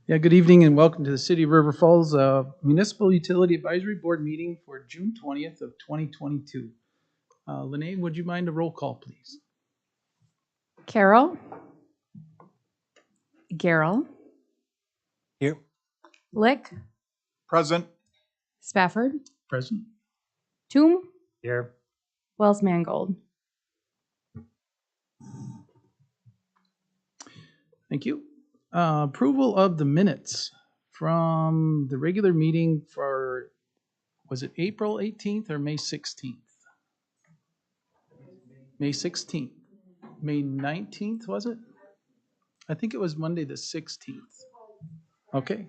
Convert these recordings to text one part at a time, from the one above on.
Yeah, good evening and welcome to the City of River Falls Municipal Utility Advisory Board meeting for June 20th of 2022. Lene, would you mind a roll call, please? Carol, Gerald, Here. Lick, Present. Spafford, Present. Toom, Here. Wells Mangold. Thank you. Approval of the minutes from the regular meeting for, was it April 18th or May 16th? May 16th. May 19th, was it? I think it was Monday the 16th. Okay.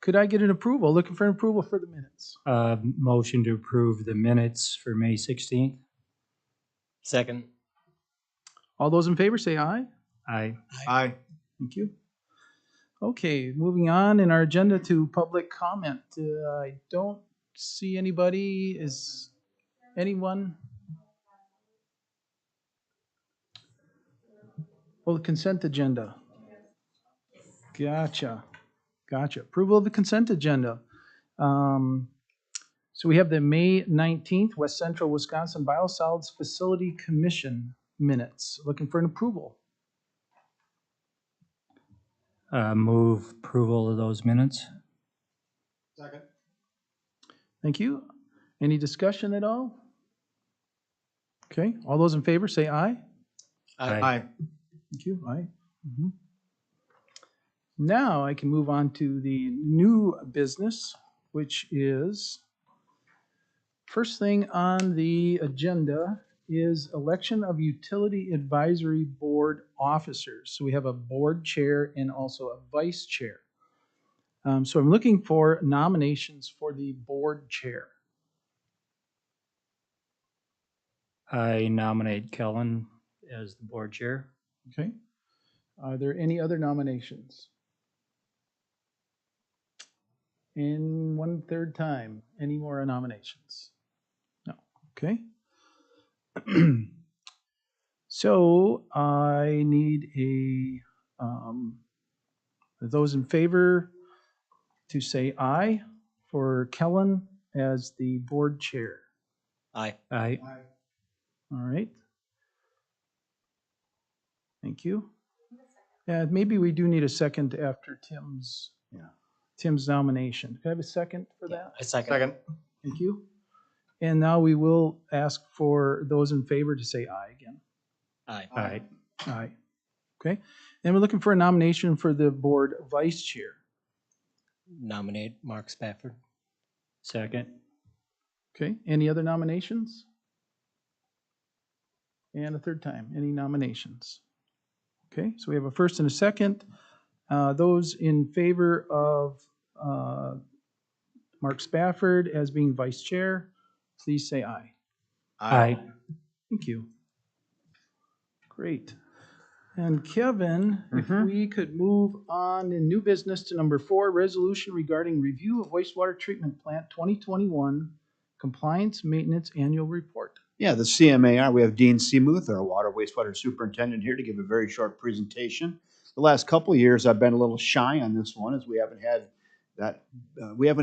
Could I get an approval? Looking for an approval for the minutes. Motion to approve the minutes for May 16th. Second. All those in favor say aye. Aye. Aye. Thank you. Okay, moving on in our agenda to public comment. I don't see anybody. Is anyone? Well, the consent agenda. Gotcha. Approval of the consent agenda. So we have the May 19th West Central Wisconsin Biosolids Facility Commission minutes. Looking for an approval. Move approval of those minutes. Second. Thank you. Any discussion at all? Okay, all those in favor say aye. Aye. Thank you. Aye. Mhm. Now I can move on to the new business, which is first thing on the agenda is election of utility advisory board officers. So we have a board chair and also a vice chair. So I'm looking for nominations for the board chair. I nominate Kellen as the board chair. Okay. Are there any other nominations? In one third time, any more nominations? No. Okay. So I need those in favor to say aye for Kellen as the board chair. Aye. Aye. All right. Thank you. Yeah, maybe we do need a second after Tim's nomination. Can I have a second for that? A second. Thank you. And now we will ask for those in favor to say aye again. Aye. Aye. Aye. Okay. And we're looking for a nomination for the board vice chair. Nominate Mark Spafford. Second. Okay. Any other nominations? And a third time, any nominations? Okay. So we have a first and a second. Those in favor of Mark Spafford as being vice chair, please say aye. Aye. Thank you. Great. And Kevin, if we could move on in new business to number 4, resolution regarding review of wastewater treatment plant 2021 compliance maintenance annual report. Yeah, the CMAR, we have Dean Seamuth, our water wastewater superintendent, here to give a very short presentation. The last couple of years, I've been a little shy on this one as we haven't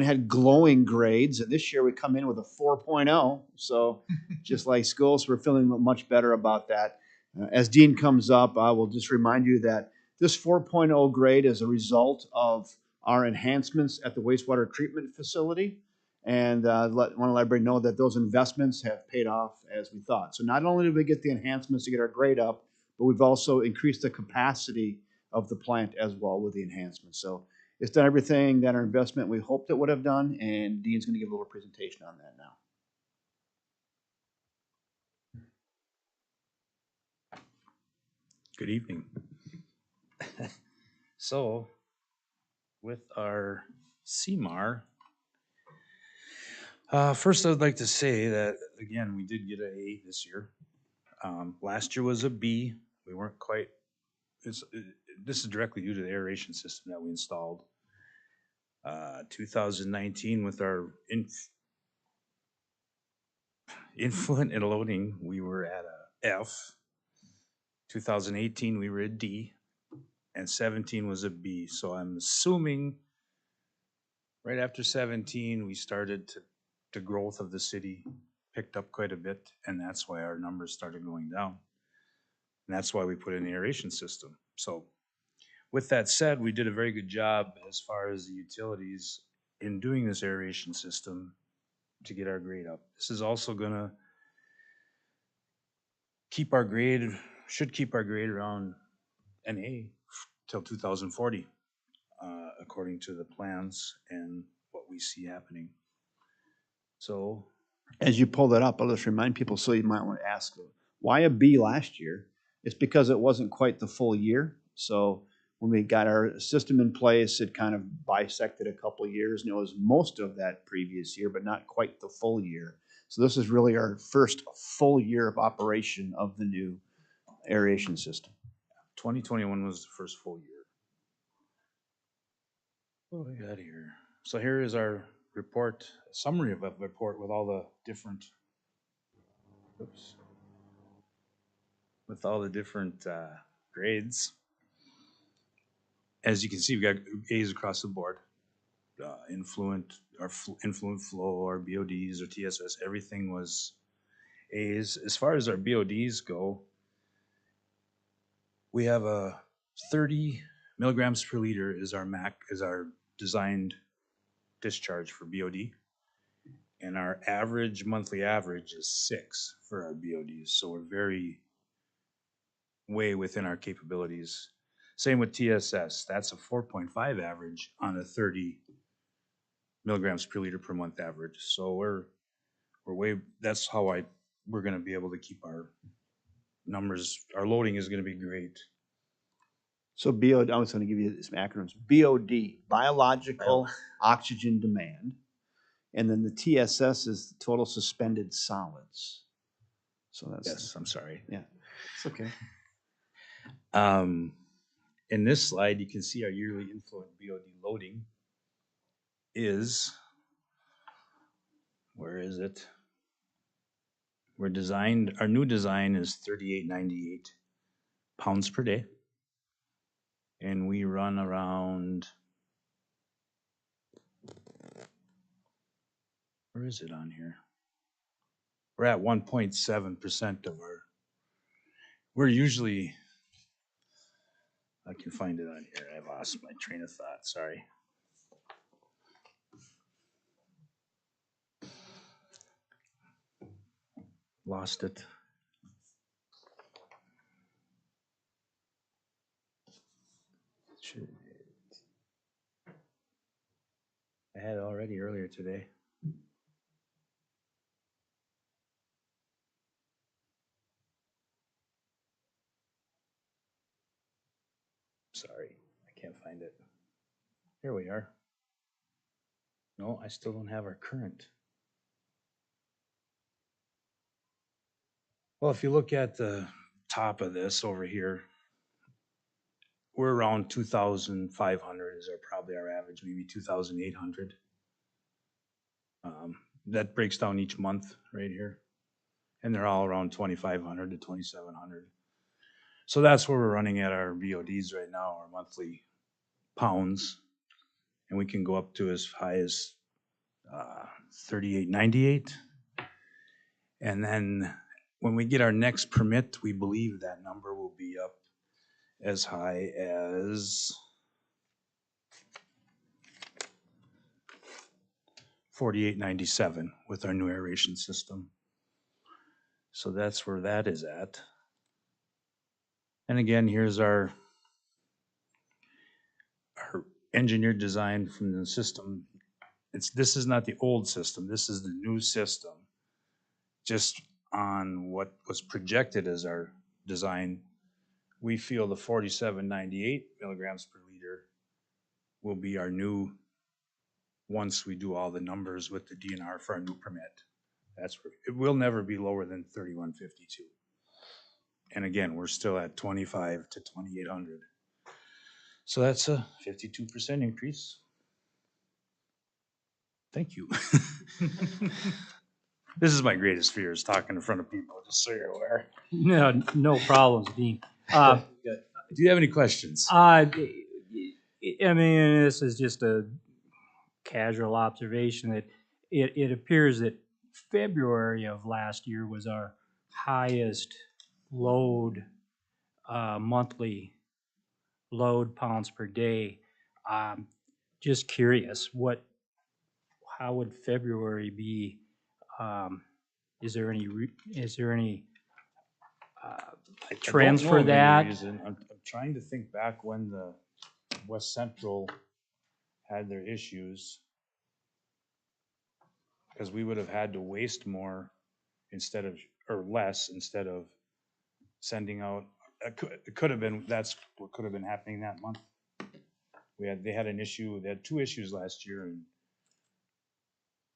had glowing grades. And this year we come in with a 4.0. So just like schools, we're feeling much better about that. As Dean comes up, I will just remind you that this 4.0 grade is a result of our enhancements at the wastewater treatment facility. And want to let everybody know that those investments have paid off as we thought. So not only did we get the enhancements to get our grade up, but we've also increased the capacity of the plant as well with the enhancements. So it's done everything that our investment we hoped it would have done, and Dean's going to give a little presentation on that now. Good evening. So, with our CMAR, first I'd like to say that, again, we did get an A this year. Last year was a B. We weren't quite, this is directly due to the aeration system that we installed. 2019 with our influent and loading, we were at a F. 2018 we were a D, and 17 was a B. So I'm assuming right after 17, we started to, the growth of the city picked up quite a bit, and that's why our numbers started going down. And that's why we put in the aeration system. So with that said, we did a very good job as far as the utilities in doing this aeration system to get our grade up. This is also gonna keep our grade, should keep our grade around an A till 2040, according to the plans and what we see happening. So, As you pull that up, I'll just remind people, so you might want to ask, why a B last year? It's because it wasn't quite the full year. So when we got our system in place, it kind of bisected a couple of years, and it was most of that previous year, but not quite the full year. So this is really our first full year of operation of the new aeration system. 2021 was the first full year. What do we got here? So here is our report, summary of a report with all the different, oops, with all the different grades. As you can see, we got A's across the board. Influent flow or BODs or TSS, everything was A's. As far as our BODs go, we have a 30 milligrams per liter is our designed discharge for BOD. And our average, monthly average is 6 for our BODs. So we're way within our capabilities. Same with TSS. That's a 4.5 average on a 30 milligrams per liter per month average. So we're way, that's how we're gonna be able to keep our numbers, our loading is gonna be great. So BOD, I was going to give you some acronyms. BOD, biological oxygen demand. And then the TSS is total suspended solids. So that's, Yes, I'm sorry. yeah, it's okay. In this slide, you can see our yearly influent BOD loading is, where is it? Our new design is 3898 pounds per day. And we run around, where is it on here? We're at 1.7% of we're usually, I can find it on here. I lost my train of thought, sorry. Lost it. I had it already earlier today. Sorry, I can't find it. Here we are. No, I still don't have our current. Well, if you look at the top of this over here, we're around 2,500 is probably our average, maybe 2,800. That breaks down each month right here. And they're all around 2,500 to 2,700. So that's where we're running at our BODs right now, our monthly pounds. And we can go up to as high as 3898. And then when we get our next permit, we believe that number will be up as high as 4897 with our new aeration system. So that's where that is at. And again, here's our engineered design from the system. This is not the old system, this is the new system. Just on what was projected as our design, we feel the 4798 milligrams per liter will be our new, once we do all the numbers with the DNR for our new permit. That's where it will never be lower than 3152. And again, we're still at 25 to 2800. So that's a 52% increase. Thank you. This is my greatest fear, is talking in front of people, just so you're aware. No problems, Dean. Good. Do you have any questions? I mean, this is just a casual observation that it appears that February of last year was our highest load, monthly load pounds per day. Just curious, how would February be? Is there any trends I don't for know of any that? reason. I'm trying to think back when the West Central had their issues. Because we would have had to waste more instead of, or less, instead of sending out, it could have been, that's what could have been happening that month. They had an issue, they had 2 issues last year, and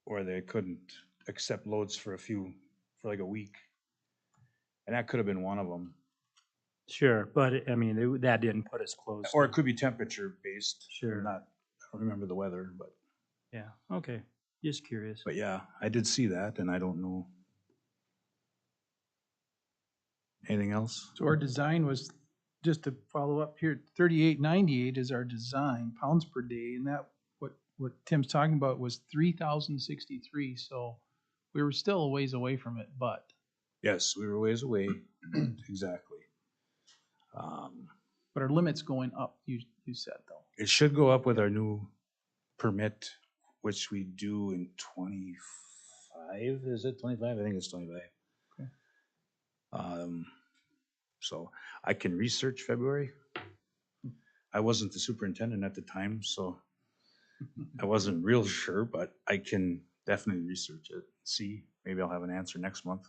or they couldn't accept loads for like a week. And that could have been one of them. Sure, but I mean, that didn't put us close. Or it could be temperature based. Sure. I don't remember the weather, but. Yeah, okay, just curious. But yeah, I did see that, and I don't know. Anything else? So our design was, just to follow up here, 3898 is our design, pounds per day, and that, what Tim's talking about was 3,063, so we were still a ways away from it, but. Yes, we were ways away, exactly. But our limit's going up, you said, though. It should go up with our new permit, which we do in 25, is it 25? I think it's 25. Okay. So I can research February. I wasn't the superintendent at the time, so I wasn't real sure, but I can definitely research it, see. Maybe I'll have an answer next month.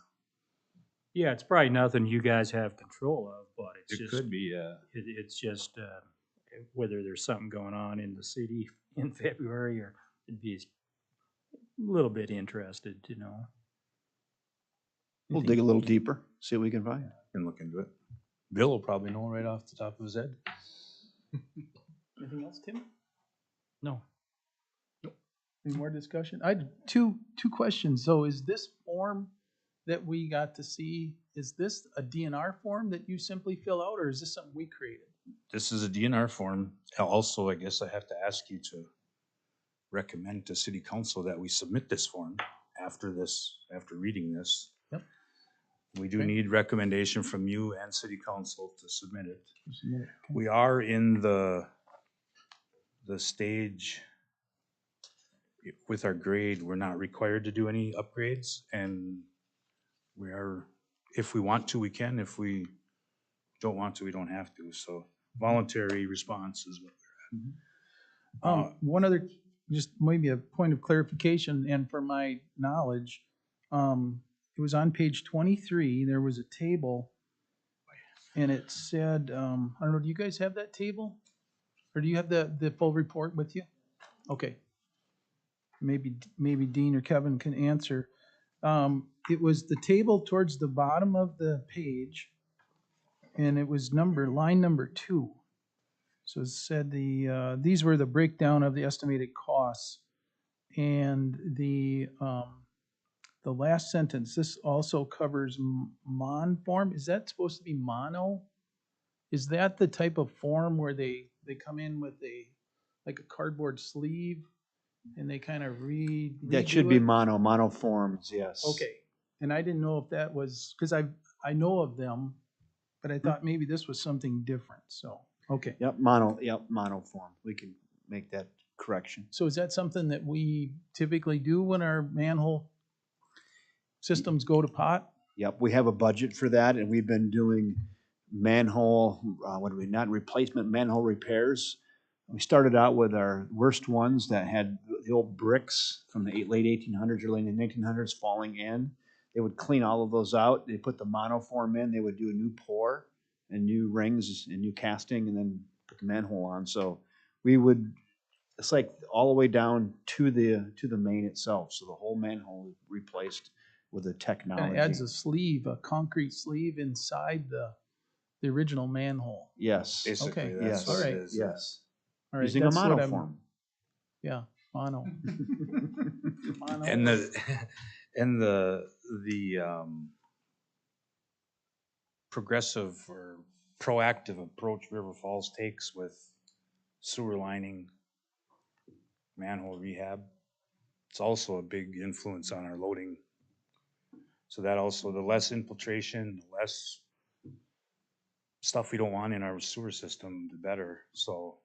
Yeah, it's probably nothing you guys have control of, but it's It just, could be, yeah. it's just whether there's something going on in the city in February, or it'd be a little bit interested to know. We'll dig a little deeper, see what we can find. Can look into it. Bill will probably know right off the top of his head. Anything else, Tim? No. Any more discussion? I had two questions. So is this form that we got to see, is this a DNR form that you simply fill out, or is this something we created? This is a DNR form. Also, I guess I have to ask you to recommend to city council that we submit this form after reading this. Yep. We do Okay. need recommendation from you and city council to submit it. Okay. We are in the stage with our grade, we're not required to do any upgrades, and we are, if we want to, we can. If we don't want to, we don't have to. So voluntary response is what we're at. One other, just maybe a point of clarification, and for my knowledge, it was on page 23, there was a table, and it said, I don't know, do you guys have that table? Or do you have the full report with you? Okay. Maybe Dean or Kevin can answer. It was the table towards the bottom of the page, and it was line number 2. So it said these were the breakdown of the estimated costs, and the last sentence. This also covers MON form. Is that supposed to be mono? Is that the type of form where they come in with like a cardboard sleeve, and they kind of That should be it? mono forms, yes. Okay, and I didn't know if that was, because I know of them, but I thought maybe this was something different, so, okay. Yep, mono form. We can make that correction. So is that something that we typically do when our manhole systems go to pot? Yep, we have a budget for that, and we've been doing manhole, replacement manhole repairs. We started out with our worst ones that had the old bricks from the late 1800s, early 1900s falling in. They would clean all of those out. They put the monoform in. They would do a new pour and new rings and new casting, and then put the manhole on. So it's like all the way down to the main itself. So the whole manhole is replaced with the technology. And it adds a sleeve, a concrete sleeve inside the original manhole. Yes. Basically, Okay. that's Yes. what All it right. is. Yes. All right, Using a that's what monoform. Yeah, mono. Mono. And the progressive or proactive approach River Falls takes with sewer lining, manhole rehab. It's also a big influence on our loading. So that also, the less infiltration, the less stuff we don't want in our sewer system, the better. So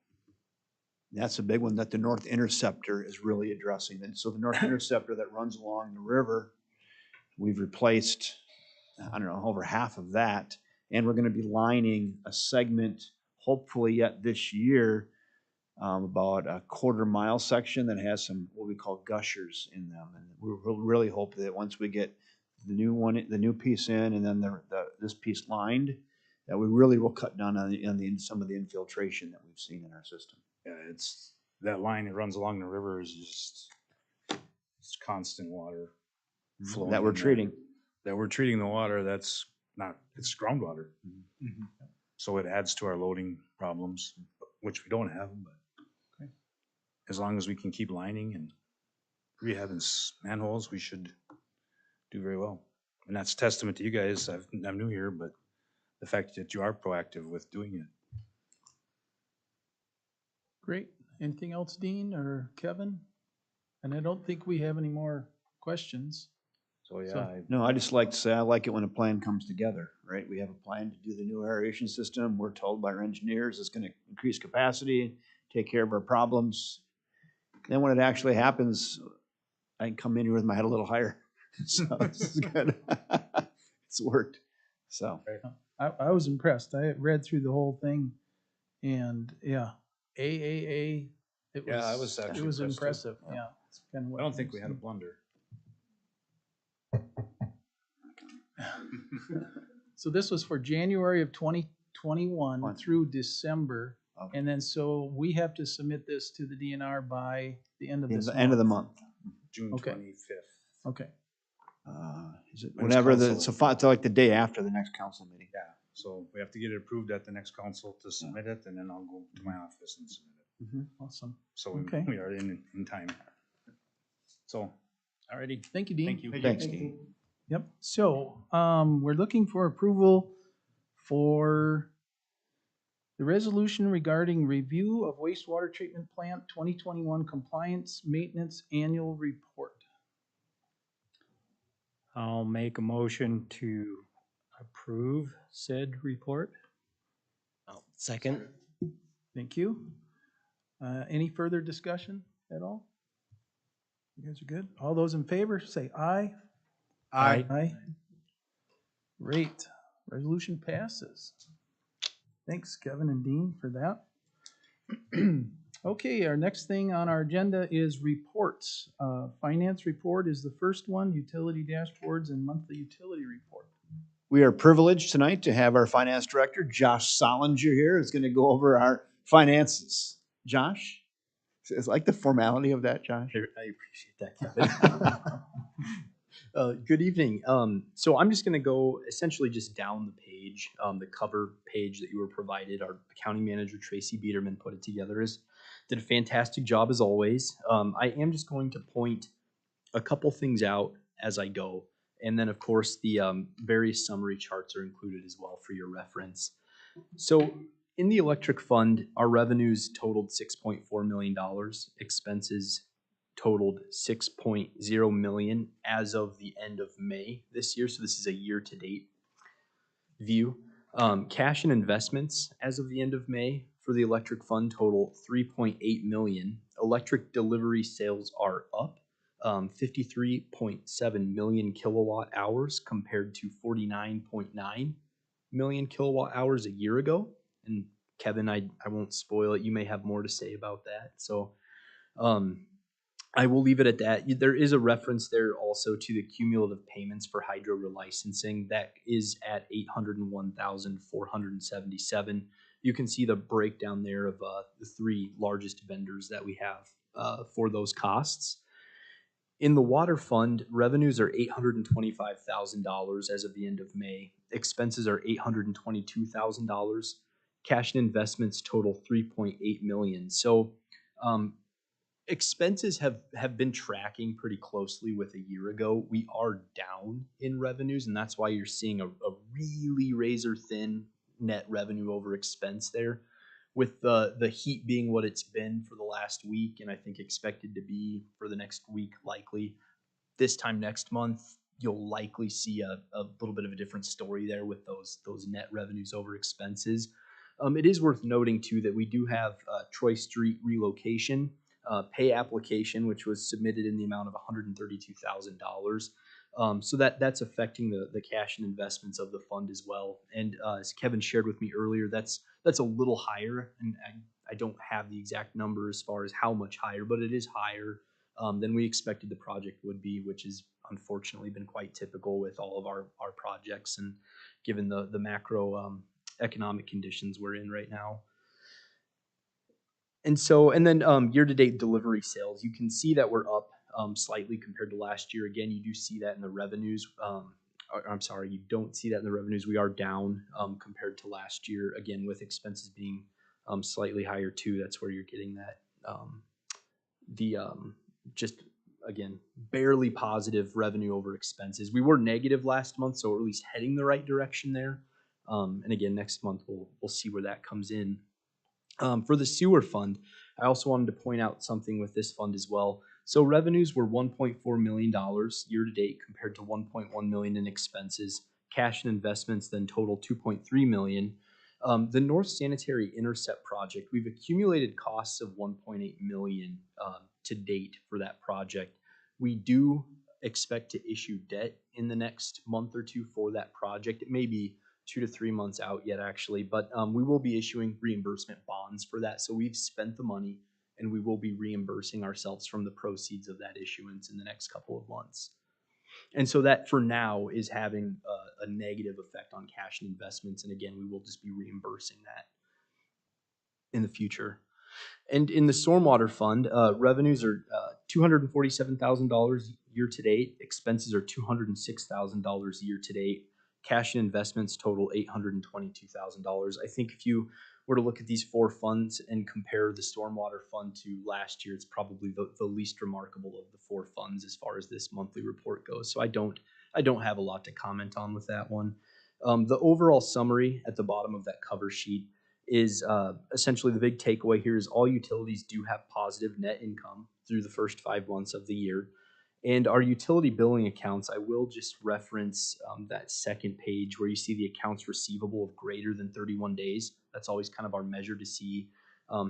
That's a big one that the North Interceptor is really addressing. And so the North Interceptor that runs along the river, we've replaced, I don't know, over half of that. And we're going to be lining a segment, hopefully yet this year, about a 1/4 mile section that has some what we call gushers in them. And we really hope that once we get the new piece in, and then this piece lined, that we really will cut down on some of the infiltration that we've seen in our system. yeah, it's that line that runs along the river is just, it's constant water flowing. That we're in there. treating. That we're treating the water, that's not, it's groundwater. So it adds to our loading problems, which we don't have, but as long as we can keep lining and rehabbing manholes, we should do very well. And that's testament to you guys. I'm new here, but the fact that you are proactive with doing it. Great. Anything else, Dean or Kevin? And I don't think we have any more questions. So yeah, So- No, I just like to say, I like it when a plan comes together, right? We have a plan to do the new aeration system. We're told by our engineers it's going to increase capacity, take care of our problems. Then when it actually happens, I can come in here with my head a little higher. So this is good. It's worked. So, I was impressed. I read through the whole thing and yeah, AAA, it Yeah, I was, was actually it was impressed too. impressive. Yeah. It's kind of what I don't think we had a blunder. So this was for January of 2021 through December. Okay. And then so we have to submit this to the DNR by the end of this the end of the month. June Okay. 25th. Okay. Is it When whenever it's so council. to like the day after the next council meeting. Yeah, so we have to get it approved at the next council to submit it, and then I'll go to my office and submit it. Awesome. So Okay. we are in time. So, alrighty. Thank you, Dean. Thank you. Thanks, Dean. Yep. So, we're looking for approval for the resolution regarding review of wastewater treatment plant 2021 compliance maintenance annual report. I'll make a motion to approve said report. I'll second. Thank you. Any further discussion at all? You guys are good? All those in favor, say aye. Aye. Aye. Great. Resolution passes. Thanks, Kevin and Dean, for that. Okay, our next thing on our agenda is reports. Finance report is the first one, utility dashboards and monthly utility report. We are privileged tonight to have our finance director, Josh Solinger, here. Is going to go over our finances. Josh? It's like the formality of that, Josh. I appreciate that, Kevin. Good evening. So I'm just going to go essentially just down the page, the cover page that you were provided. Our accounting manager, Tracy Biederman, put it together. Did a fantastic job as always. I am just going to point a couple things out as I go. And then, of course, the various summary charts are included as well for your reference. So in the electric fund, our revenues totaled $6.4 million. Expenses totaled $6.0 million as of the end of May this year. So this is a year-to-date view. Cash and investments as of the end of May for the electric fund total $3.8 million. Electric delivery sales are up 53.7 million kilowatt hours compared to 49.9 million kilowatt hours a year ago. And Kevin, I won't spoil it. You may have more to say about that. So I will leave it at that. There is a reference there also to the cumulative payments for hydro relicensing. That is at $801,477. You can see the breakdown there of the three largest vendors that we have for those costs. In the water fund, revenues are $825,000 as of the end of May. Expenses are $822,000. Cash and investments total $3.8 million. So expenses have been tracking pretty closely with a year ago. We are down in revenues, and that's why you're seeing a really razor thin net revenue over expense there. With the heat being what it's been for the last week, and I think expected to be for the next week likely, this time next month, you'll likely see a little bit of a different story there with those net revenues over expenses. It is worth noting too that we do have Troy Street relocation pay application, which was submitted in the amount of $132,000. So that's affecting the cash and investments of the fund as well. And as Kevin shared with me earlier, that's a little higher, and I don't have the exact number as far as how much higher, but it is higher than we expected the project would be, which has unfortunately been quite typical with all of our projects, and given the macro economic conditions we're in right now. And so, and then year-to-date delivery sales, you can see that we're up slightly compared to last year. Again, you do see that in the revenues. I'm sorry, you don't see that in the revenues. We are down compared to last year. Again, with expenses being slightly higher too, that's where you're getting that. Just again, barely positive revenue over expenses. We were negative last month, so we're at least heading the right direction there. And again, next month we'll see where that comes in. For the sewer fund, I also wanted to point out something with this fund as well. So revenues were $1.4 million year to date compared to $1.1 million in expenses. Cash and investments then total $2.3 million. The North Sanitary Intercept project, we've accumulated costs of $1.8 million to date for that project. We do expect to issue debt in the next month or two for that project. It may be 2 to 3 months out yet actually, but we will be issuing reimbursement bonds for that. So we've spent the money and we will be reimbursing ourselves from the proceeds of that issuance in the next couple of months. And so that for now is having a negative effect on cash and investments. And again, we will just be reimbursing that in the future. And in the stormwater fund, revenues are $247,000 year to date. Expenses are $206,000 year to date. Cash and investments total $822,000. I think if you were to look at these four funds and compare the stormwater fund to last year, it's probably the least remarkable of the four funds as far as this monthly report goes. So I don't have a lot to comment on with that one. The overall summary at the bottom of that cover sheet is essentially the big takeaway here is all utilities do have positive net income through the first 5 months of the year. And our utility billing accounts, I will just reference that second page where you see the accounts receivable of greater than 31 days. That's always kind of our measure to see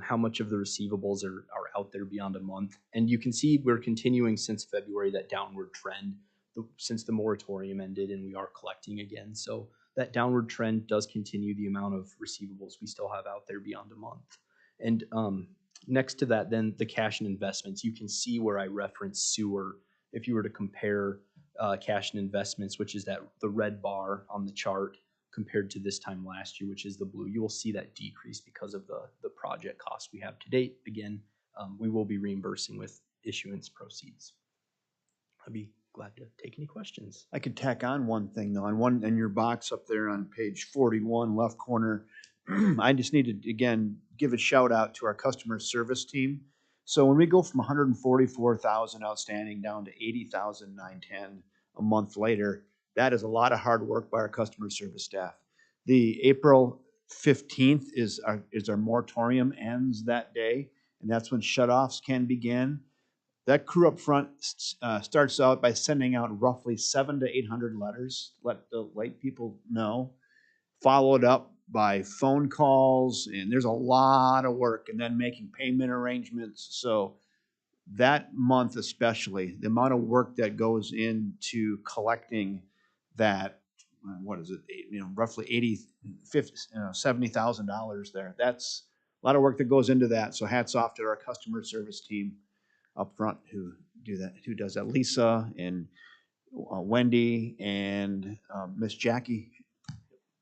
how much of the receivables are out there beyond a month. And you can see we're continuing since February that downward trend since the moratorium ended and we are collecting again. So that downward trend does continue the amount of receivables we still have out there beyond a month. And next to that, then the cash and investments, you can see where I reference sewer. If you were to compare cash and investments, which is the red bar on the chart, compared to this time last year, which is the blue, you will see that decrease because of the project costs we have to date. Again, we will be reimbursing with issuance proceeds. I'd be glad to take any questions. I could tack on one thing though. In your box up there on page 41, left corner, I just need to again give a shout out to our customer service team. So when we go from 144,000 outstanding down to 80,910 a month later, that is a lot of hard work by our customer service staff. The April 15th is our moratorium ends that day, and that's when shutoffs can begin. That crew up front starts out by sending out roughly 700 to 800 letters, let the late people know, followed up by phone calls, and there's a lot of work, and then making payment arrangements. So that month especially, the amount of work that goes into collecting that, what is it, roughly $70,000 there. That's a lot of work that goes into that. So hats off to our customer service team up front who does that. Lisa and Wendy and Miss Jackie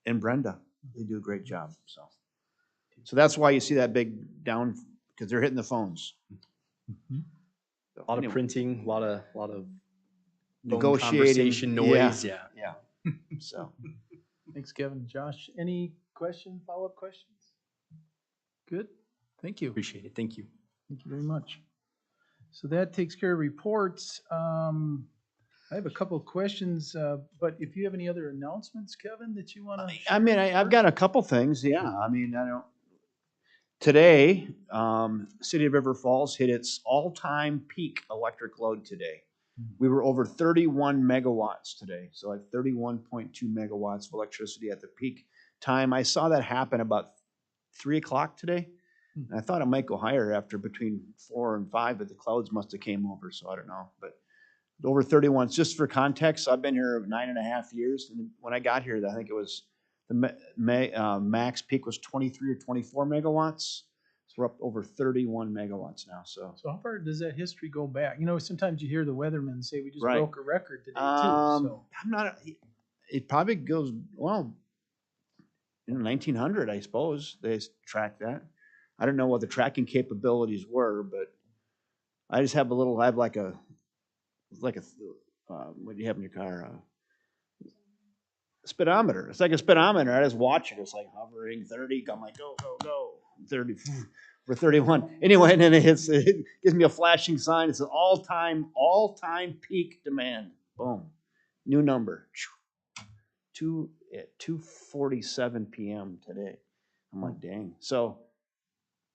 and Brenda. They do a great job. So that's why you see that big down, because they're hitting the phones. A lot of printing, a lot of negotiating, conversation, noise. Yeah. So Thanks, Kevin. Josh, any follow-up questions? Good. Thank you. Appreciate it. Thank you. Thank you very much. So that takes care of reports. I have a couple of questions, but if you have any other announcements, Kevin, that you want to share? I mean, I've got a couple things. Yeah. I mean, I don't. Today, City of River Falls hit its all-time peak electric load today. We were over 31 megawatts today, so like 31.2 megawatts of electricity at the peak time. I saw that happen about 3 o'clock today. And I thought it might go higher after between 4 and 5, but the clouds must have came over, so I don't know. But over 31. Just for context, I've been here 9.5 years, and when I got here, I think it was the max peak was 23 or 24 megawatts. So we're up over 31 megawatts now. So So how far does that history go back? You know, sometimes you hear the weathermen say we just Right. broke a record today too. So I'm not. It probably goes well. In 1900, I suppose they tracked that. I don't know what the tracking capabilities were, but I just have a little. I have like a what do you have in your car? Speedometer. It's like a speedometer. I just watch it. It's like hovering 30. I'm like, go, go, go. 30 for 31. Anyway, and then it gives me a flashing sign. It's an all-time peak demand. Boom. New number. 2:47 p.m. today. I'm like, dang. So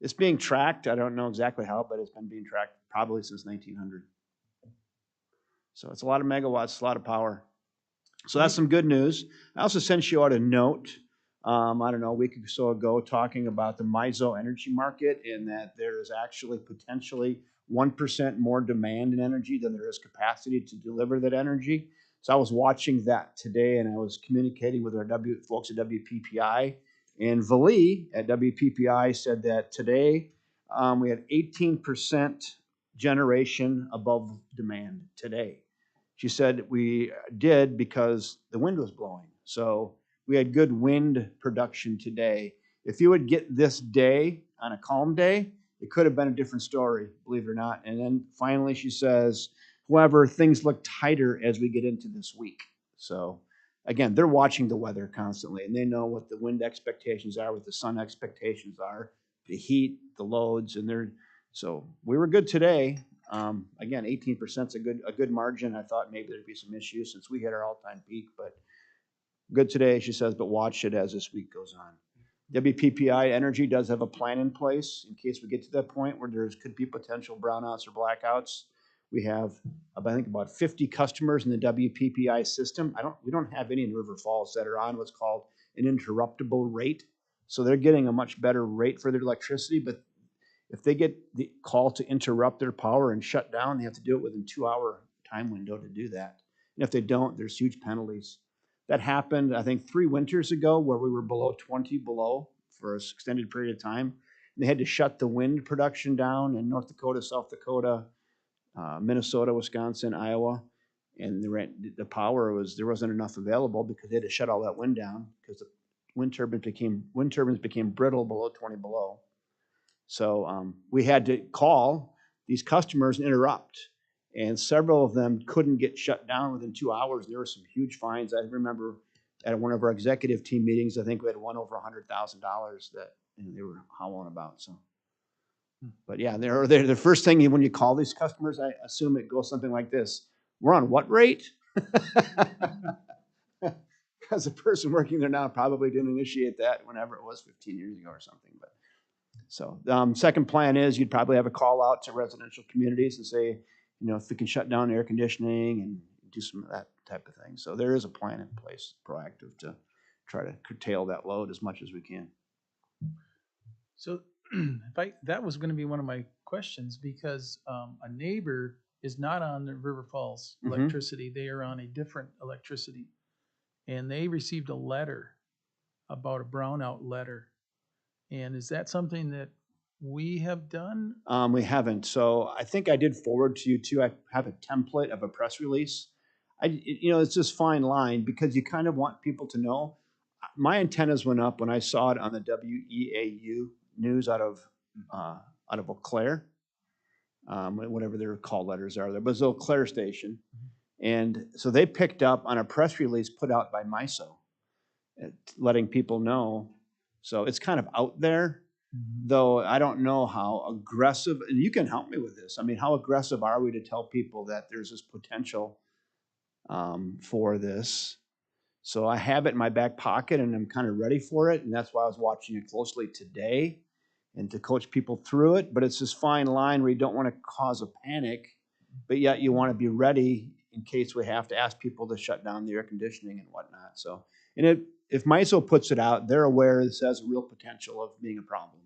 it's being tracked. I don't know exactly how, but it's been being tracked probably since 1900. So it's a lot of megawatts, a lot of power. So that's some good news. I also sent you out a note, I don't know, a week or so ago, talking about the MISO energy market and that there is actually potentially 1% more demand in energy than there is capacity to deliver that energy. So I was watching that today, and I was communicating with our folks at WPPI. And Vali at WPPI said that today we had 18% generation above demand today. She said we did because the wind was blowing. So we had good wind production today. If you would get this day on a calm day, it could have been a different story, believe it or not. And then finally she says, however, things look tighter as we get into this week. So again, they're watching the weather constantly, and they know what the wind expectations are, what the sun expectations are, the heat, the loads, and so we were good today. Again, 18% is a good margin. I thought maybe there'd be some issues since we hit our all-time peak, but good today, she says, but watch it as this week goes on. WPPI Energy does have a plan in place in case we get to that point where there could be potential brownouts or blackouts. We have, I think, about 50 customers in the WPPI system. We don't have any in River Falls that are on what's called an interruptible rate. So they're getting a much better rate for their electricity, but if they get the call to interrupt their power and shut down, they have to do it within 2-hour time window to do that. And if they don't, there's huge penalties. That happened, I think, 3 winters ago where we were below 20 below for an extended period of time. And they had to shut the wind production down in North Dakota, South Dakota, Minnesota, Wisconsin, Iowa. And the power there wasn't enough available because they had to shut all that wind down because the wind turbines became brittle below 20 below. So we had to call these customers and interrupt. And several of them couldn't get shut down within 2 hours. There were some huge fines. I remember at one of our executive team meetings, I think we had one over $100,000 that they were howling about. So, but yeah, they're the first thing when you call these customers, I assume it goes something like this: we're on what rate? Because the person working there now probably didn't initiate that whenever it was 15 years ago or something. But so second plan is you'd probably have a call out to residential communities and say, if we can shut down air conditioning and do some of that type of thing. So there is a plan in place, proactive, to try to curtail that load as much as we can. So that was going to be one of my questions because a neighbor is not on the River Falls electricity. They are on a different electricity. And they received a letter about a brownout letter. And is that something that we have done? We haven't. So I think I did forward to you too. I have a template of a press release. It's this fine line because you kind of want people to know. My antennas went up when I saw it on the WEAU news out of Eau Claire, whatever their call letters are. There was Eau Claire station. And so they picked up on a press release put out by MISO, letting people know. So it's kind of out there, though I don't know how aggressive, and you can help me with this. I mean, how aggressive are we to tell people that there's this potential for this. So I have it in my back pocket and I'm kind of ready for it. And that's why I was watching it closely today and to coach people through it. But it's this fine line where you don't want to cause a panic, but yet you want to be ready in case we have to ask people to shut down the air conditioning and whatnot. So, and if MISO puts it out, they're aware this has real potential of being a problem.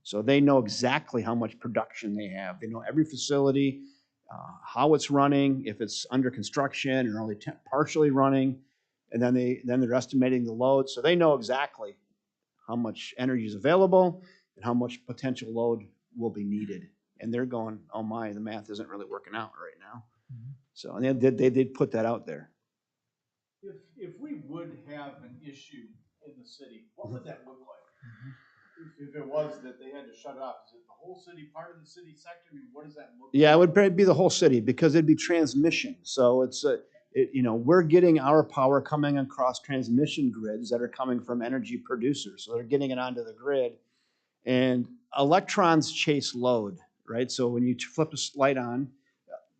So they know exactly how much production they have. They know every facility, how it's running, if it's under construction or only partially running, and then they're estimating the load. So they know exactly how much energy is available and how much potential load will be needed. And they're going, oh my, the math isn't really working out right now. So and they did put that out there. If we would have an issue in the city, what would that look like? If it was that they had to shut it off, is it the whole city, part of the city sector? I mean, what does that look like? Yeah, it would probably be the whole city because it'd be transmission. So it's we're getting our power coming across transmission grids that are coming from energy producers. So they're getting it onto the grid, and electrons chase load, right? So when you flip a light on,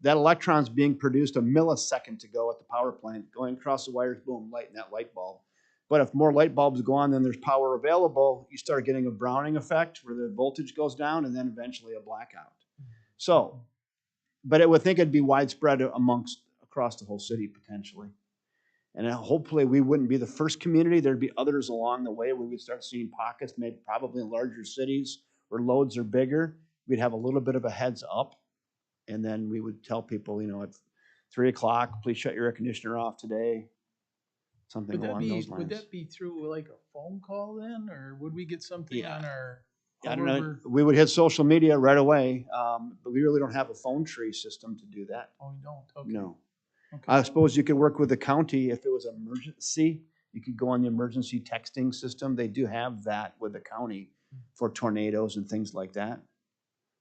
that electron's being produced a millisecond to go at the power plant, going across the wires, boom, lighting that light bulb. But if more light bulbs go on than there's power available, you start getting a Browning effect where the voltage goes down and then eventually a blackout. So, but I would think it'd be widespread across the whole city potentially. And hopefully we wouldn't be the first community. There'd be others along the way where we'd start seeing pockets, maybe probably in larger cities where loads are bigger. We'd have a little bit of a heads up. And then we would tell people, at 3 o'clock, please shut your air conditioner off today. Something along those lines. Would that be through like a phone call then, or would we get something on our? I don't know. We would hit social media right away, but we really don't have a phone tree system to do that. Oh, you don't? Okay. No. Okay. I suppose you could work with the county if it was an emergency. You could go on the emergency texting system. They do have that with the county for tornadoes and things like that.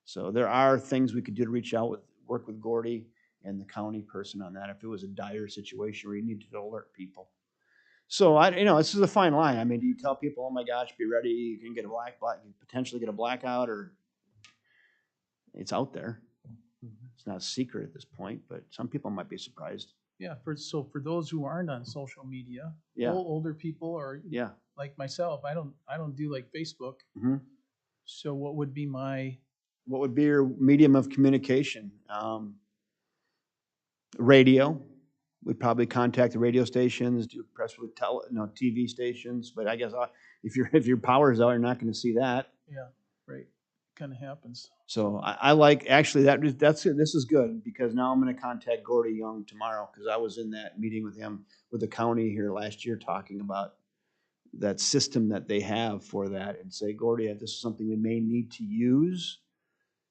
So there are things we could do to work with Gordy and the county person on that if it was a dire situation where you needed to alert people. So this is a fine line. I mean, do you tell people, oh my gosh, be ready, you can get potentially get a blackout, or it's out there. It's not a secret at this point, but some people might be surprised. Yeah. For those who aren't on social media, Yeah. older people or like myself, I don't do like Facebook. Mm-hmm. So what would be your medium of communication? Radio. We'd probably contact the radio stations, do press with TV stations. But I guess if your power's out, you're not going to see that. Yeah, right. Kind of happens. So I likeeci this is good because now I'm going to contact Gordy Young tomorrow because I was in that meeting with him with the county here last year talking about that system that they have for that and say, Gordy, this is something we may need to use,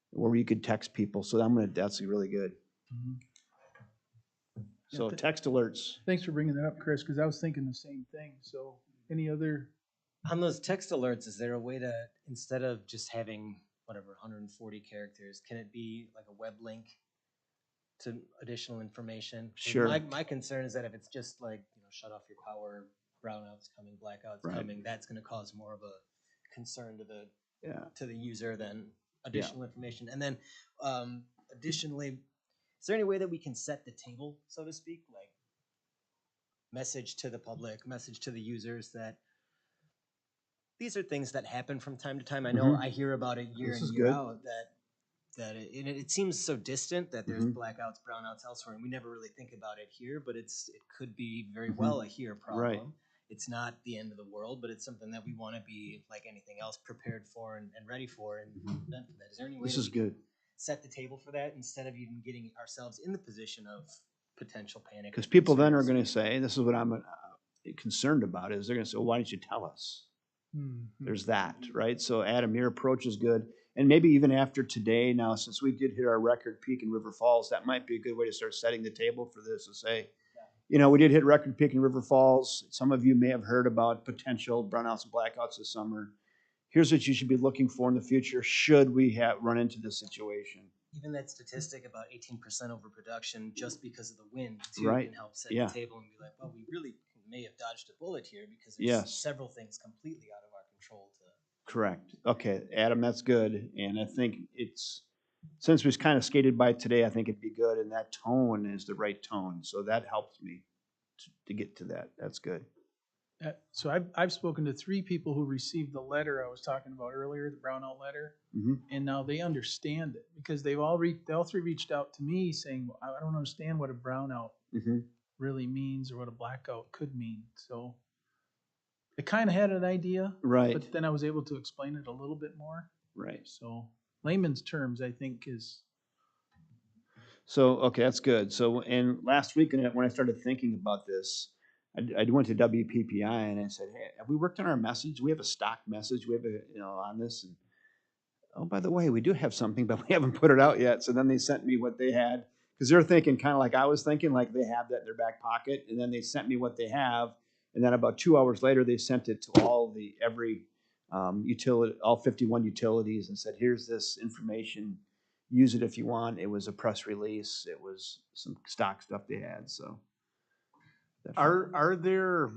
where you could text people. So that's really good. Mm-hmm. So text alerts. Thanks for bringing that up, Chris, because I was thinking the same thing. So any other? On those text alerts, is there a way to, instead of just having 140 characters, can it be like a web link to additional information? Sure. My concern is that if it's just like, shut off your power, brownouts coming, blackouts coming, that's going to cause more of a concern to the user than additional information. And then additionally, is there any way that we can set the table, so to speak, like message to the public, message to the users that these are things that happen from time to time? I know I hear about it year in, year out that it seems so distant that there's blackouts, brownouts elsewhere, and we never really think about it here, but it could be very well a here problem. Right. It's not the end of the world, but it's something that we want to be, like anything else, prepared for and ready for and prevent for that. Is there any way This is good. Set the table for that instead of even getting ourselves in the position of potential panic? Because people then are going to say, this is what I'm concerned about, is they're going to say, well, why didn't you tell us? Mm-hmm. There's that, right? So Adam, your approach is good. And maybe even after today now, since we did hit our record peak in River Falls, that might be a good way to start setting the table for this and say, we did hit record peak in River Falls. Some of you may have heard about potential brownouts and blackouts this summer. Here's what you should be looking for in the future should we run into this situation. Even that statistic about 18% overproduction just because of the wind too can help set the table and be like, well, we really may have dodged a bullet here because there's several things completely out of our control. Correct. Okay, Adam, that's good. And I think since we kind of skated by today, I think it'd be good, and that tone is the right tone, so that helps me to get to that. That's good. So I've spoken to 3 people who received the letter I was talking about earlier, the brownout letter, and now they understand it because they all 3 reached out to me saying, well, I don't understand what a brownout really means or what a blackout could mean. So I kind of had an idea, Right. but then I was able to explain it a little bit more. Right. So layman's terms, I think, is. So, okay, that's good. So, and last week when I started thinking about this, I went to WPPI and I said, hey, have we worked on our message? We have a stock message. We have on this. And, oh, by the way, we do have something, but we haven't put it out yet. So then they sent me what they had because they're thinking kind of like I was thinking, like they have that in their back pocket. And then they sent me what they have. And then about 2 hours later, they sent it to every utility, all 51 utilities and said, here's this information. Use it if you want. It was a press release. It was some stock stuff they had. So, are there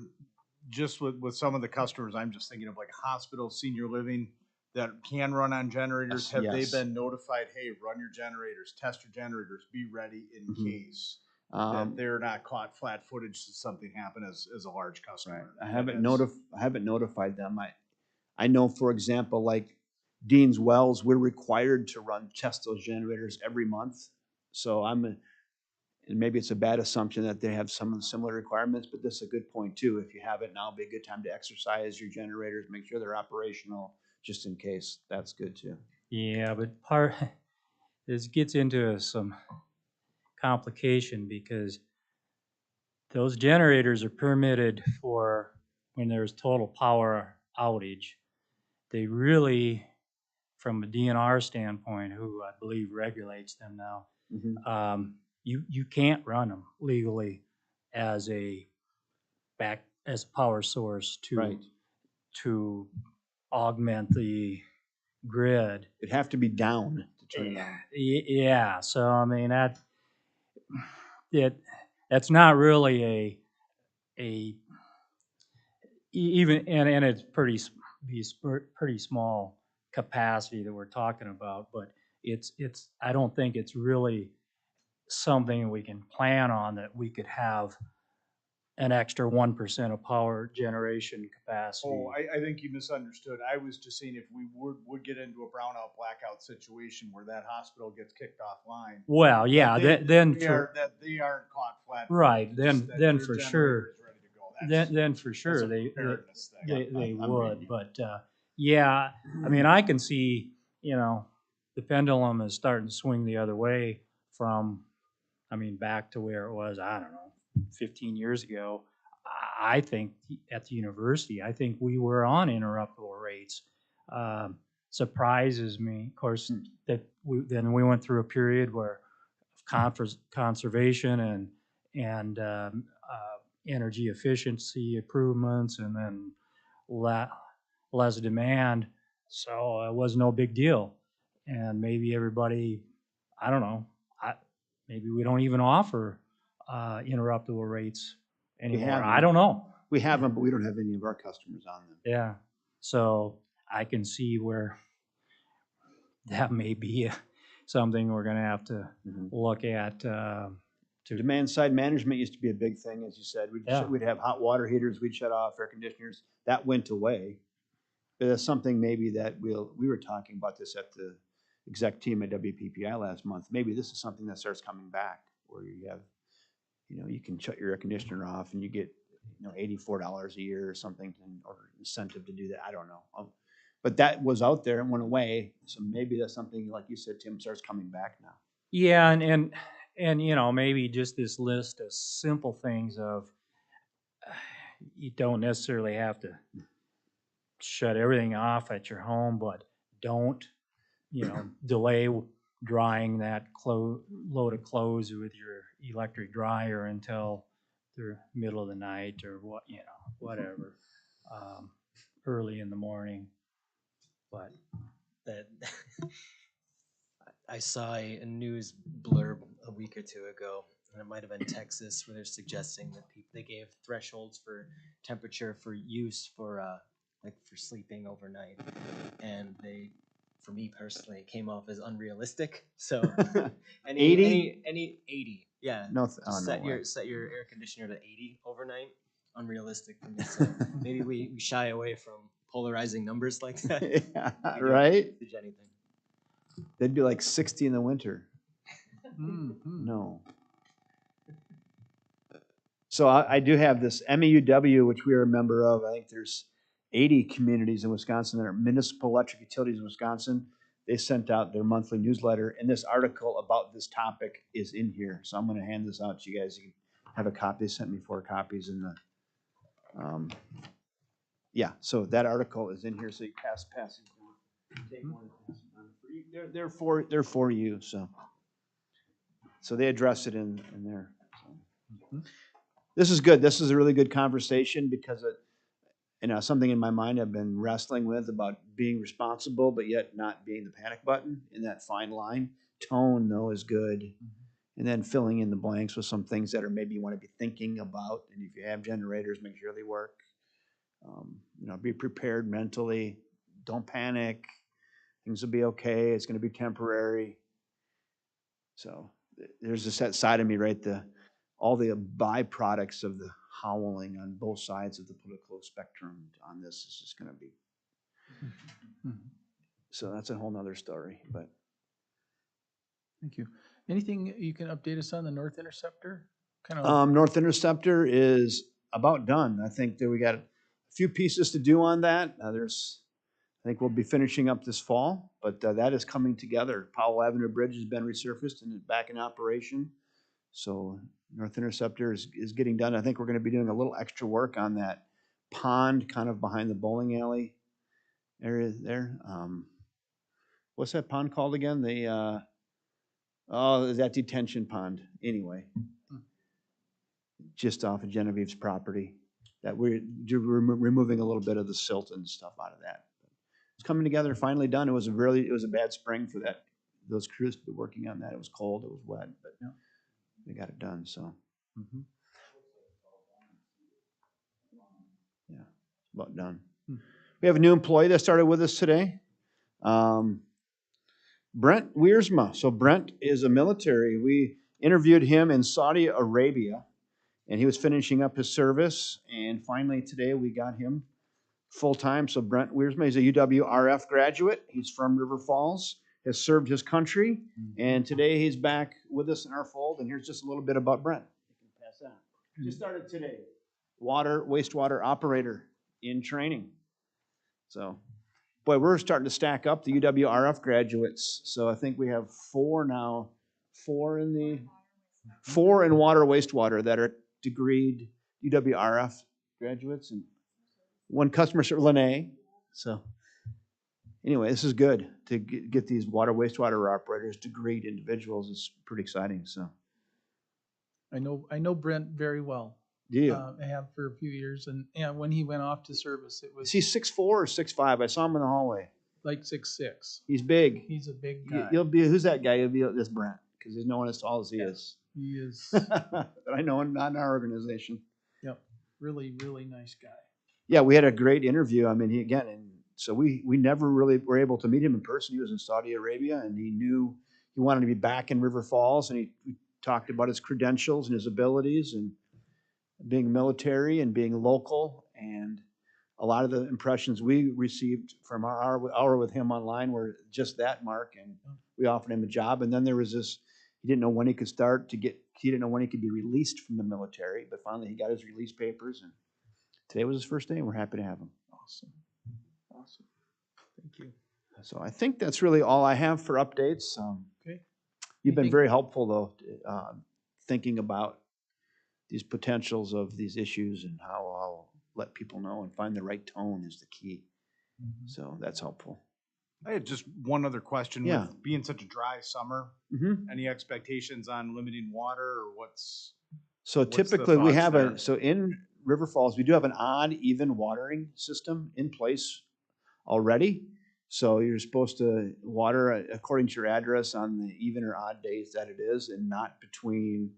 just with some of the customers? I'm just thinking of like hospital, senior living that can run on generators. Have they been notified? Hey, run your generators, test your generators, be ready in case that they're not caught flat-footed should something happen as a large customer. Right. I haven't notified them. I know, for example, like Dean's Wells, we're required to test those generators every month. So and maybe it's a bad assumption that they have some of the similar requirements, but this is a good point too. If you have it now, it'd be a good time to exercise your generators, make sure they're operational just in case. That's good too. Yeah, but this gets into some complication because those generators are permitted for when there's total power outage. They really, from a DNR standpoint, who I believe regulates them now, you can't run them legally as a power source to augment the grid. It'd have to be down to turn it on. Yeah, so I mean that's not really even and it's pretty small capacity that we're talking about, but it's I don't think it's really something we can plan on that we could have an extra 1% of power generation capacity. Oh, I think you misunderstood. I was just saying if we would get into a brownout blackout situation where that hospital gets kicked offline. Well, yeah, they aren't caught flat. Right, then for sure. Then for sure they would, but yeah, I mean I can see the pendulum is starting to swing the other way from back to where it was 15 years ago. I think at the university, I think we were on interruptible rates. Surprises me, of course, that then we went through a period where conservation and energy efficiency improvements, and then less demand. So it was no big deal. And maybe everybody, I don't know, maybe we don't even offer interruptible rates anymore. I don't know. We have them, but we don't have any of our customers on them. Yeah. So I can see where that may be something we're going to have to look at. Demand side management used to be a big thing, as you said. We'd have hot water heaters, we'd shut off air conditioners. That went away. But that's something maybe that we were talking about this at the exec team at WPPI last month. Maybe this is something that starts coming back, where you have, you can shut your air conditioner off and you get, $84 a year or something, or incentive to do that. I don't know. But that was out there and went away. So maybe that's something, like you said, Tim, starts coming back now. Yeah, and maybe just this list of simple things of you don't necessarily have to shut everything off at your home, but don't delay drying that load of clothes with your electric dryer until the middle of the night or whatever, early in the morning. But that I saw a news blurb a week or two ago, and it might have been Texas, where they're suggesting that they gave thresholds for temperature for use for sleeping overnight, and they for me personally, it came off as unrealistic. So 80? any 80, yeah. No, Just no set way. your air conditioner to 80 overnight. Unrealistic for me. So maybe we shy away from polarizing numbers like that. Yeah, We don't right? envisage anything. They'd be like 60 in the winter. Mhm. No. So I do have this MEUW, which we are a member of. I think there's 80 communities in Wisconsin that are municipal electric utilities in Wisconsin. They sent out their monthly newsletter, and this article about this topic is in here. So I'm going to hand this out to you guys. You can have a copy. They sent me 4 copies in the. Yeah, so that article is in here. So you pass it down. Take one and pass it on for you. They're for you. So they address it in there. So. This is good. This is a really good conversation because something in my mind I've been wrestling with about being responsible, but yet not being the panic button in that fine line. Tone, though, is good. And then filling in the blanks with some things that are maybe you want to be thinking about. And if you have generators, make sure they work. Be prepared mentally. Don't panic. Things will be okay. It's going to be temporary. So there's this side of me, right? All the byproducts of the howling on both sides of the political spectrum on this is just going to be. So that's a whole nother story. But Thank you. Anything you can update us on the North Interceptor? Kind of. North Interceptor is about done. I think that we got a few pieces to do on that. I think we'll be finishing up this fall, but that is coming together. Powell Avenue Bridge has been resurfaced and is back in operation. So North Interceptor is getting done. I think we're going to be doing a little extra work on that pond kind of behind the bowling alley area there. What's that pond called again? That detention pond. Anyway, just off of Genevieve's property. That we're removing a little bit of the silt and stuff out of that. It's coming together, finally done. It was a bad spring for those crews to be working on that. It was cold, it was wet, but they got it done. So yeah, it's about done. We have a new employee that started with us today. Brent Wiersma. So Brent is a military. We interviewed him in Saudi Arabia, and he was finishing up his service. And finally today we got him full-time. So Brent Wiersma, he's a UW-RF graduate. He's from River Falls, has served his country, and today he's back with us in our fold. And here's just a little bit about Brent. You can pass that. Just started today. Wastewater operator in training. So, boy, we're starting to stack up the UW-RF graduates. So I think we have 4 now, 4 in water wastewater that are degreed UW-RF graduates, and 1 customer, Lene. So anyway, this is good to get these water wastewater operators degreed individuals. It's pretty exciting. So I know Brent very well. do you? I have for a few years, and when he went off to service, it was. Is he 6'4" or 6'5"? I saw him in the hallway. Like 6'6". He's big. He's a big guy. Who's that guy? You'll be this Brent, because there's no one as tall as he is. He is. That I know, not in our organization. Yep, really, really nice guy. Yeah, we had a great interview. I mean, so we never really were able to meet him in person. He was in Saudi Arabia, and he knew he wanted to be back in River Falls, and we talked about his credentials and his abilities and being military and being local. And a lot of the impressions we received from our hour with him online were just that, Mark, and we offered him a job. And then there was this, he didn't know when he could start he didn't know when he could be released from the military, but finally he got his release papers, and today was his first day, and we're happy to have him. Awesome. Thank you. So I think that's really all I have for updates. Okay. You've been very helpful, though, thinking about these potentials of these issues and how I'll let people know and find the right tone is the key. So that's helpful. I had just one other question. Yeah. With being such a dry summer, any expectations on limiting water, or what's? So What's the typically we thoughts have there? so in River Falls, we do have an odd, even watering system in place already. So you're supposed to water according to your address on the even or odd days that it is, and not between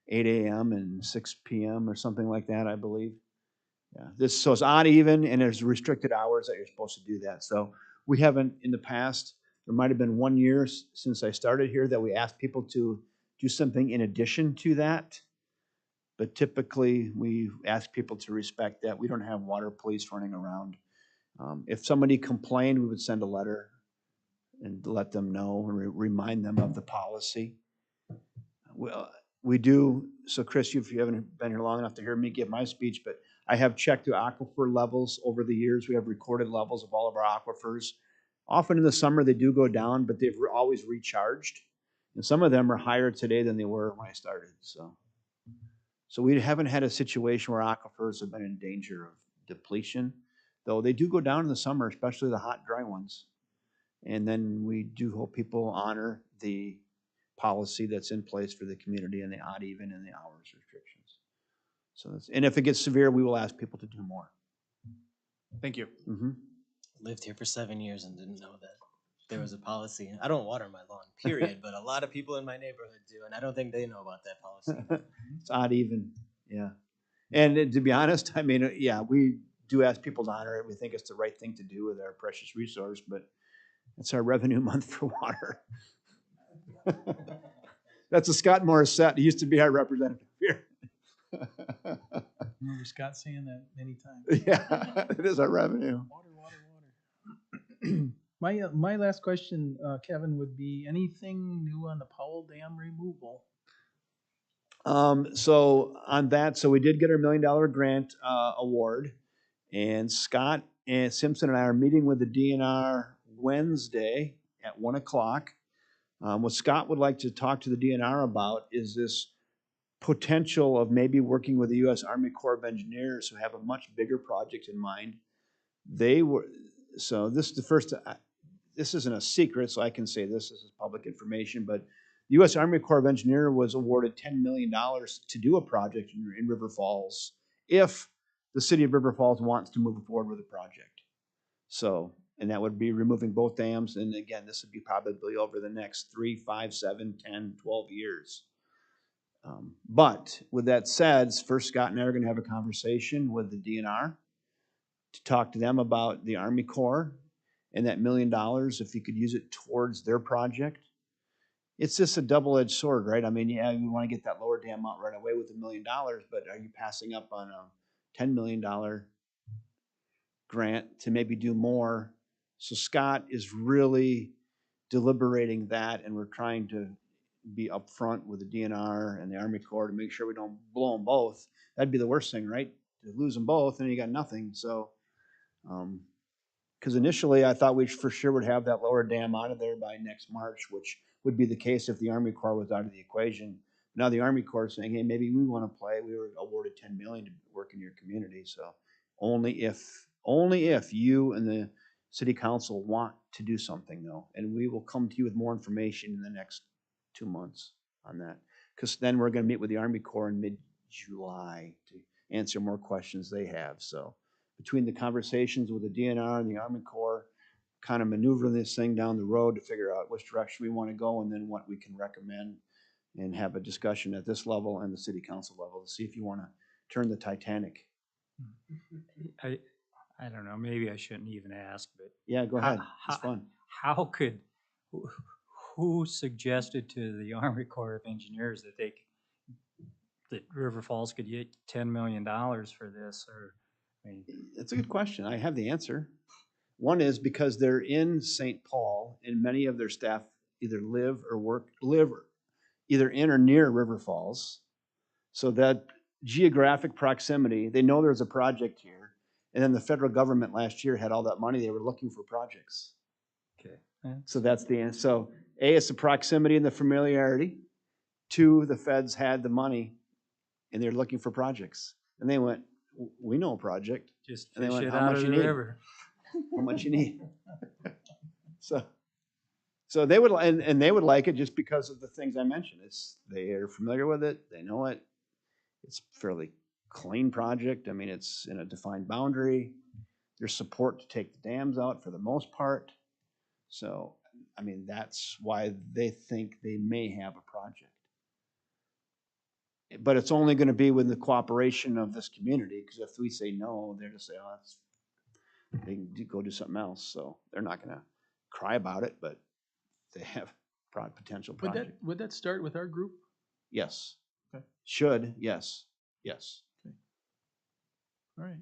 8 a.m. and 6 p.m. or something like that, I believe. Yeah, so it's odd, even, and there's restricted hours that you're supposed to do that. So we haven't in the past There might have been 1 year since I started here that we asked people to do something in addition to that. But typically, we ask people to respect that. We don't have water police running around. If somebody complained, we would send a letter and let them know and remind them of the policy. Well, we do, so Chris, if you haven't been here long enough to hear me give my speech, but I have checked the aquifer levels over the years. We have recorded levels of all of our aquifers. Often in the summer, they do go down, but they've always recharged. And some of them are higher today than they were when I started, So we haven't had a situation where aquifers have been in danger of depletion, though they do go down in the summer, especially the hot, dry ones. And then we do hope people honor the policy that's in place for the community and the odd even and the hours restrictions. So and if it gets severe, we will ask people to do more. Thank you. Mm-hmm. Lived here for 7 years and didn't know that there was a policy. I don't water my lawn, period, but a lot of people in my neighborhood do, and I don't think they know about that policy. It's odd even, yeah. And to be honest, I mean, yeah, we do ask people to honor it. We think it's the right thing to do with our precious resource, but it's our revenue month for water. That's a Scott Morissette. He used to be our representative here. I remember Scott saying that many times. Yeah, it is our revenue. Water, water, water. My last question, Kevin, would be anything new on the Powell Dam removal? So on that, so we did get our $1 million grant award, and Scott and Simpson and I are meeting with the DNR Wednesday at 1 o'clock. What Scott would like to talk to the DNR about is this potential of maybe working with the U.S. Army Corps of Engineers who have a much bigger project in mind. So this is the first, this isn't a secret, so I can say this is public information, but the U.S. Army Corps of Engineers was awarded $10 million to do a project in River Falls if the city of River Falls wants to move forward with a project. So, and that would be removing both dams. And again, this would be probably over the next 3, 5, 7, 10, 12 years. But with that said, first Scott and I are going to have a conversation with the DNR to talk to them about the Army Corps and that $1 million, if you could use it towards their project. It's just a double-edged sword, right? I mean, yeah, you want to get that lower dam out right away with $1 million, but are you passing up on a $10 million grant to maybe do more? So Scott is really deliberating that, and we're trying to be upfront with the DNR and the Army Corps to make sure we don't blow them both. That'd be the worst thing, right? To lose them both, and you got nothing. So, because initially I thought we for sure would have that lower dam out of there by next March, which would be the case if the Army Corps was out of the equation. Now the Army Corps is saying, hey, maybe we want to play. We were awarded $10 million to work in your community. So only if you and the city council want to do something, though. And we will come to you with more information in the next 2 months on that. Because then we're going to meet with the Army Corps in mid-July to answer more questions they have. So between the conversations with the DNR and the Army Corps, kind of maneuvering this thing down the road to figure out which direction we want to go and then what we can recommend, and have a discussion at this level and the city council level to see if you want to turn the Titanic. I don't know, maybe I shouldn't even ask, but Yeah, go ahead. It's fun. how could, who suggested to the Army Corps of Engineers that River Falls could get $10 million for this? Or, I mean, It's a good question. I have the answer. One is because they're in St. Paul, and many of their staff either live either in or near River Falls. So that geographic proximity, they know there's a project here. And then the federal government last year had all that money. They were looking for projects. okay. So that's the answer. So A, it's the proximity and the familiarity. 2, the feds had the money and they're looking for projects. And they went, we know a project. Just And they fish went, it how out much of you the need? river. How much you need? So they would, and they would like it just because of the things I mentioned. They are familiar with it. They know it. It's a fairly clean project. I mean, it's in a defined boundary. There's support to take the dams out for the most part. So, I mean, that's why they think they may have a project. But it's only going to be with the cooperation of this community, because if we say no, they're just say, oh, they can go do something else. So they're not going to cry about it, but they have potential Would projects. that start with our group? Yes. Okay. Should, yes, yes. All right,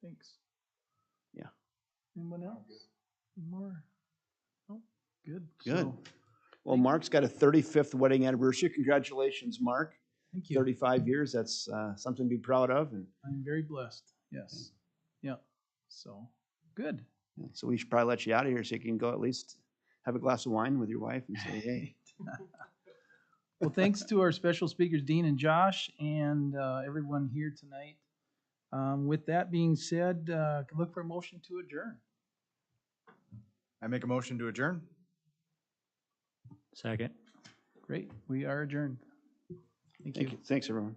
thanks. Yeah. Anyone else? Any more? Oh, good. Good. So, Well, Mark's got a 35th wedding anniversary. Congratulations, Mark. thank you. 35 years, that's something to be proud of. And I'm very blessed. Yes. Yeah. So, good. so we should probably let you out of here so you can go at least have a glass of wine with your wife and say, hey. Well, thanks to our special speakers, Dean and Josh, and everyone here tonight. With that being said, look for a motion to adjourn. I make a motion to adjourn. Second. Great. We are adjourned. Thank you. Thank you. Thanks, everyone.